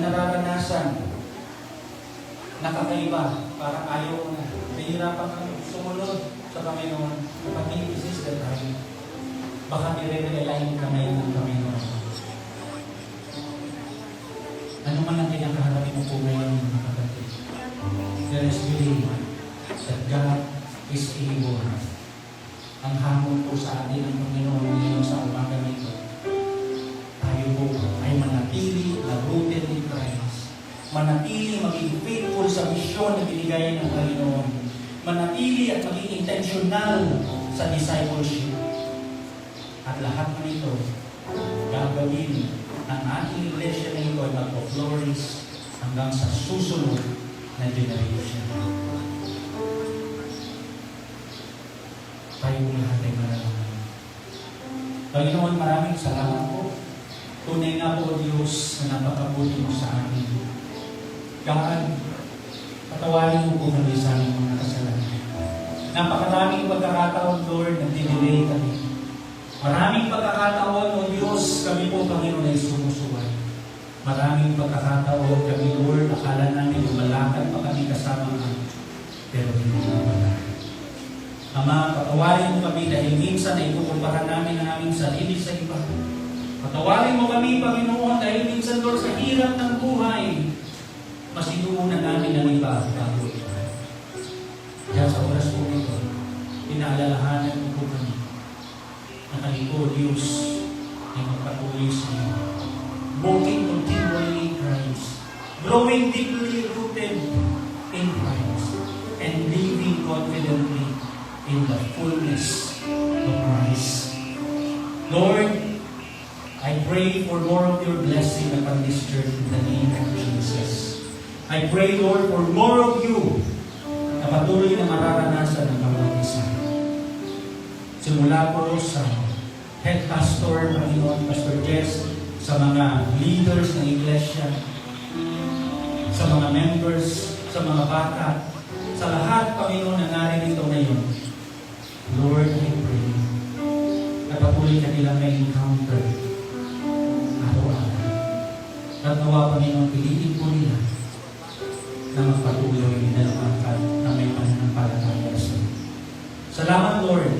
nararanasan na kakaiba, parang ayaw mo na. Nahihirapan kang sumunod sa Panginoon. Kapag isis na tayo, baka nire-realign ka ngayon ng Panginoon. Ano man ang kinakaharapin mo po ngayon, mga kapatid? There is belief that God is able. Ang hamon po sa atin ng Panginoon ngayon sa umaga nito, tayo po ay manatili na rooted in Christ. Manatili maging faithful sa misyon na binigay ng Panginoon. Manatili at maging intentional sa discipleship. At lahat ng ito, gagawin ng ating iglesia na ito ay mag-flourish hanggang sa susunod na generation. Tayo lahat ay maraming. Panginoon, maraming salamat po. Tunay nga po, Diyos, na napakabuti mo sa amin. God, patawarin mo po kami sa aming mga kasalanan. Napakaraming pagkakataon, Lord, na dinilay kami. Maraming pagkakataon, O Diyos, kami po, Panginoon, ay sumusuway. Maraming pagkakataon kami, Lord, akala namin lumalakad pa kami kasama kami. Pero hindi na wala. Ama, patawarin mo kami dahil minsan ay kukumpara namin ang aming sarili sa iba. Patawarin mo kami, Panginoon, dahil minsan, Lord, sa hirap ng buhay, mas inuunan namin ang iba bago ito. Kaya sa oras po ito, pinaalalahanan mo po kami na kami po, Diyos, ay magpatuloy sa iyo. Walking continually in Christ, growing deeply rooted in Christ, and living confidently in the fullness of Christ. Lord, I pray for more of your blessing upon this church in the name of Jesus. I pray, Lord, for more of you na patuloy na mararanasan ng bawat isa. Simula po sa head pastor, Panginoon, Pastor Jess, sa mga leaders ng iglesia, sa mga members, sa mga bata, sa lahat, Panginoon, na naririto ngayon. Lord, I pray na patuloy ka nilang may encounter araw-araw. At nawa, Panginoon, piliin po nila na magpatuloy na lumakad na may pananampalataya sa iyo. Salamat, Lord.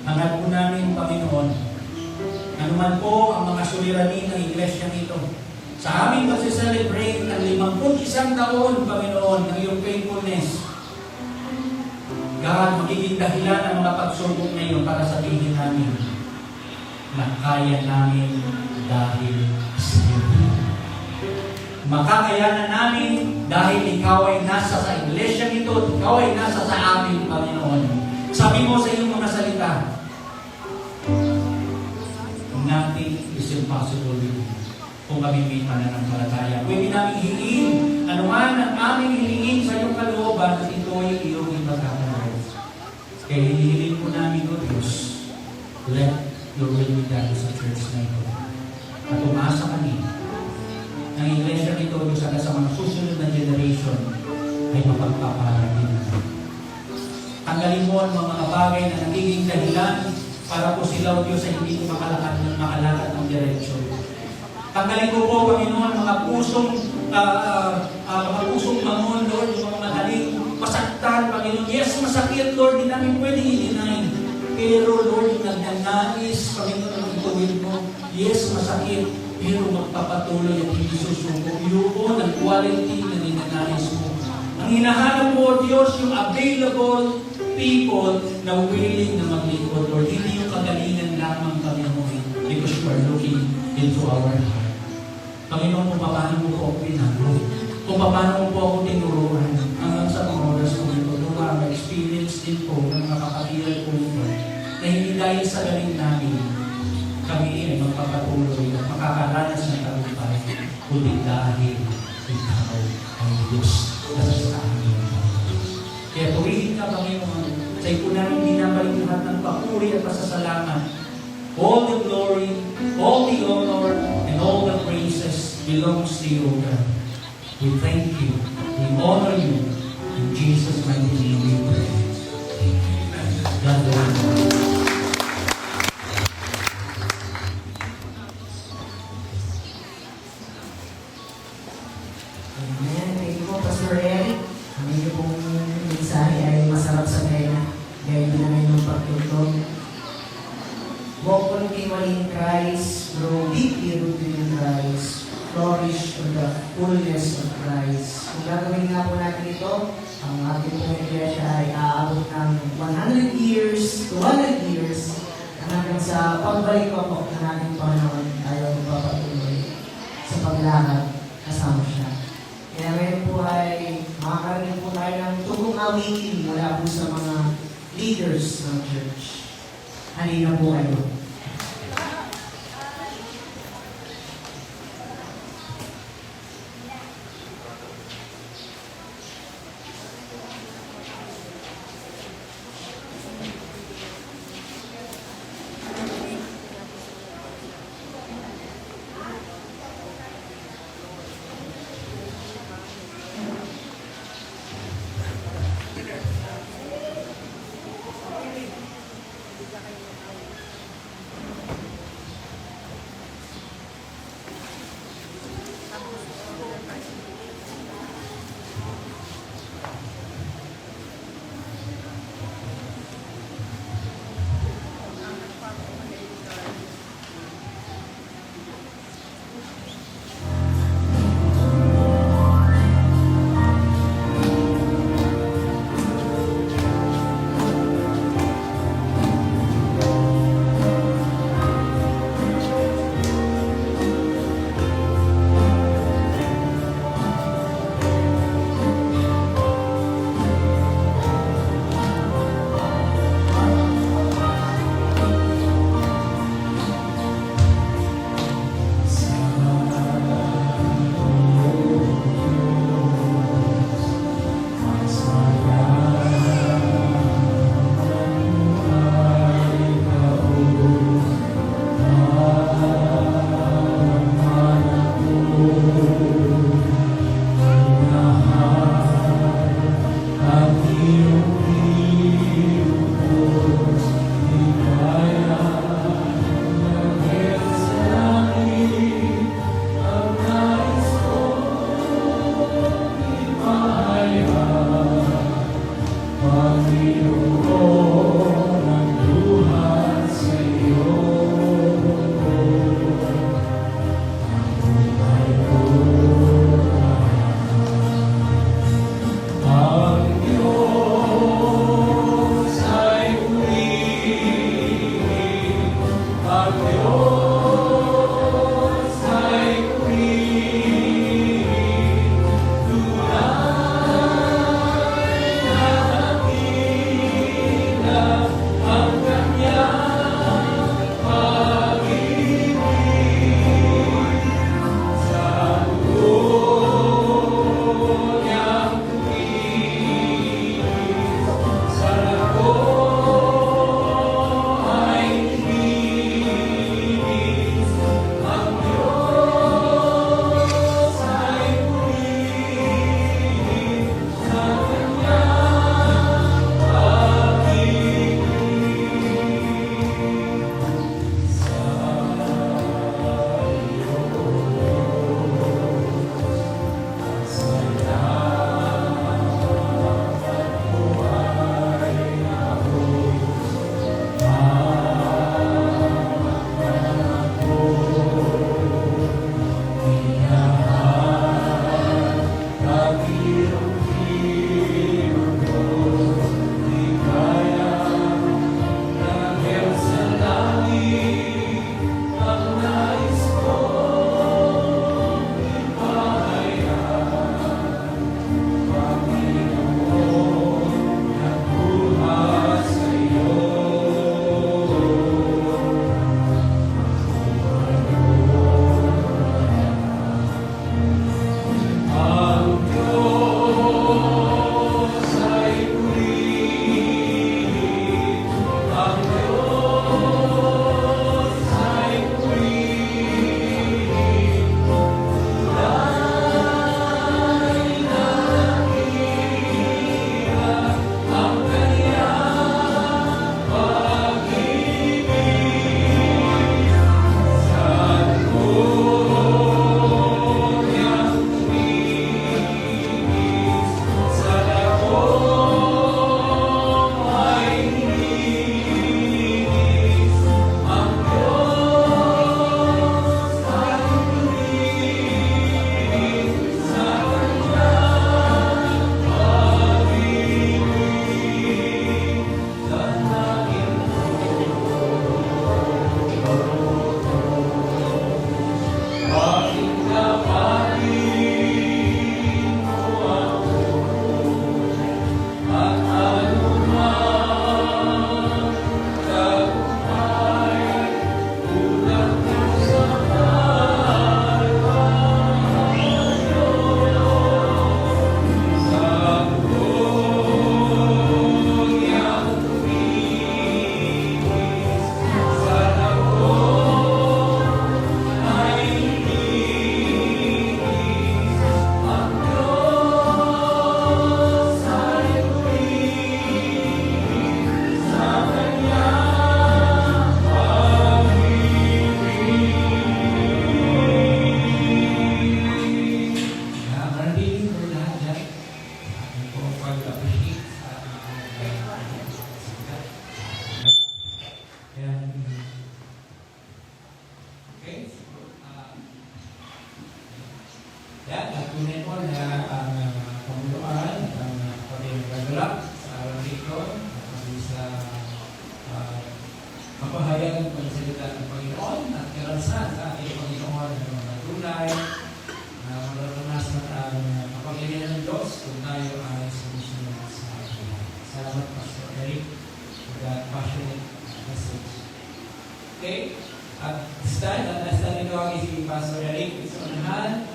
Hangat po namin, Panginoon, anuman po ang mga suliranin ng iglesia nito. Sa aming mag-celebrate ang 51 taon, Panginoon, ng iyong faithfulness. God, magiging dahilan ang mga pagsubok ngayon para sabihin namin na kaya namin dahil sa iyo. Makakayanan namin dahil ikaw ay nasa sa iglesia nito at ikaw ay nasa sa amin, Panginoon. Sabi mo sa iyong mga salita, nothing is impossible with you. Kung kami may pananampalataya, pwede namin hingin anuman ang aming hilingin sa iyong kalooban at ito ay iyong ipagkakalaw. Kaya hinihiling po namin, O Diyos, let your will be done sa church na ito. At umasa kami ng iglesia nito, Diyos, hanggang sa mga susunod na generation ay mapagpaparagin natin. Tanggalin mo ang mga bagay na nagiging dahilan para po sila, O Diyos, ay hindi ko makalakad ng diretsyon. Tanggalin ko po, Panginoon, mga pusong mangon, Lord, yung mga madaling masaktan, Panginoon. Yes, masakit, Lord, hindi namin pwede i-deny. Pero, Lord, yung nagnanais, Panginoon, ang ituwid mo. Yes, masakit, pero magpapatuloy at hindi susuko. Yun ang quality na ninanais mo. Ang hinahanap mo, Diyos, yung available people na willing na maglingkod, Lord. Hindi yung kagalingan lamang, Panginoon, because you are looking into our heart. Panginoon, kung paano mo po ako pinalo, kung paano mo po ako tinuruan, hanggang sa mga oras ko ito, ma-experience din po ng mga kapatiran ko ito, na hindi dahil sa galing namin, kami ay magpapatuloy at makakaranas ng tagumpay, kundi dahil ikaw ay Diyos na sa amin. Kaya purihin ka, Panginoon, sa ipunan hindi nabalik lahat ng papuri at pasasalamat. All the glory, all the honor, and all the praises belongs to you, God. We thank you. We honor you. In Jesus' mighty name we pray. God bless you. fullness of Christ. Kung gagawin nga po natin ito, ang ating pong iglesia ay aabot ng 100 years to 100 years hanggang sa pagbalik ko po ng ating Panginoon tayo magpapatuloy sa paglakad kasama siya. Kaya ngayon po ay makakarinig po tayo ng tugong awitin mula po sa mga leaders ng church. Halina po kayo. Yan, at tunay po na ang pamuluan at ang pati nagagalak sa araw dito at pati sa mapahayag ng pagsalita ng Panginoon at karanasan sa ating Panginoon ng mga tunay na mararanasan ang kapangyarihan ng Diyos kung tayo ay sumusunod sa atin. Salamat, Pastor Eric, for that passionate message. Okay? At this time, last time ito ang si Pastor Eric sa unahan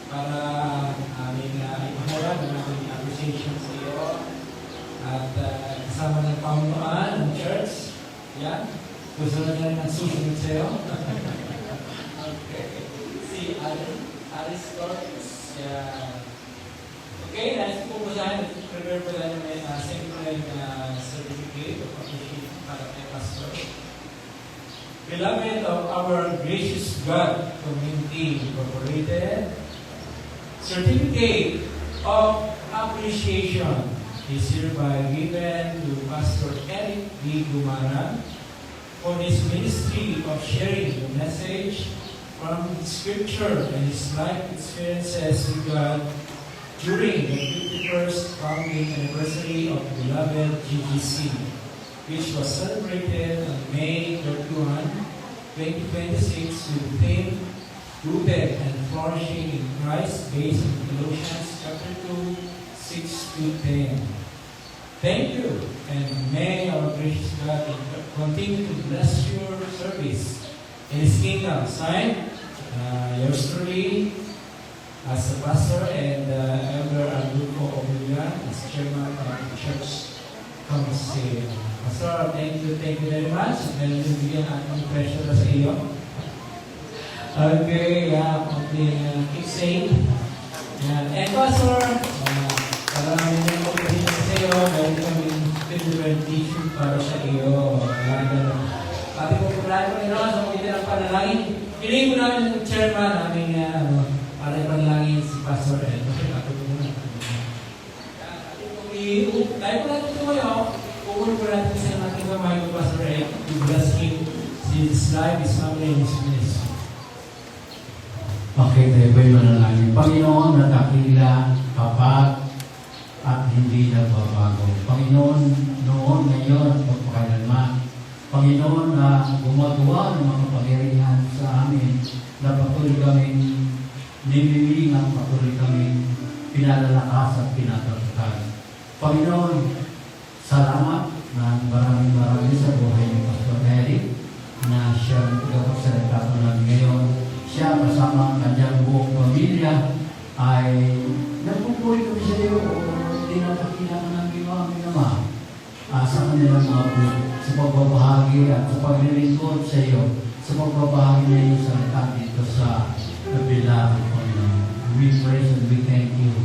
para aming ipahayag ang ating appreciation sa iyo at kasama ng pamunuan ng church. Yan. Gusto na niya ng susunod sa iyo. Okay. Si Alice Torres. Yan. Okay, nais ko po sa akin, prepare po lang namin second certificate of appreciation para kay Pastor. Beloved of our gracious God Community Incorporated, Certificate of Appreciation is hereby given to Pastor Eric D. Gumaran for his ministry of sharing the message from Scripture and his life experiences with God during the 51st founding anniversary of beloved GGC, which was celebrated on May 31, 2026 with the theme Rooted and Flourishing in Christ, based on Colossians chapter 2, 6-10. Thank you, and may our gracious God continue to bless your service in His kingdom. Signed, yours truly, as a pastor, and Elder Alduco Obilian, as chairman of the church council. Pastor, thank you very much. Meron din bigyan ang pressure sa iyo. Okay, keep safe. And Pastor, para namin yung pagkakas sa iyo, meron kaming different issue para sa iyo. Pati po pagkakas ko nila sa mga ng panalangin. Piling ko namin yung chairman namin para ipanalangin si Pastor Ed. Ako po muna. Tayo po natin ito ngayon. Pukunin po natin sa ating kamay ko, Pastor Ed, to bless him, his life, his family, and his ministry. Okay, tayo ba'y manalangin? Panginoon na dakila, tapat, at hindi nagbabago. Panginoon, noon, ngayon, at magpakailanman. Panginoon na gumagawa ng mga kapangyarihan sa amin, na patuloy kaming nililingang, patuloy kaming pinalalakas at pinatatukan. Panginoon, salamat na maraming sa buhay ni Pastor Eric na siya nagpagsalita ko namin ngayon. Siya kasama ang kanyang buong pamilya ay nagpupuri kami sa iyo o tinatakilan ka ng aming Ama sa kanilang mga buhay, sa pagbabahagi at sa paglilingkod sa iyo, sa pagbabahagi na iyo salita dito sa kabilang Panginoon. We praise and we thank you.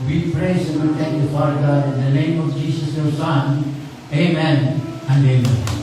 We praise and we thank you, Father God, in the name of Jesus, your Son. Amen and amen.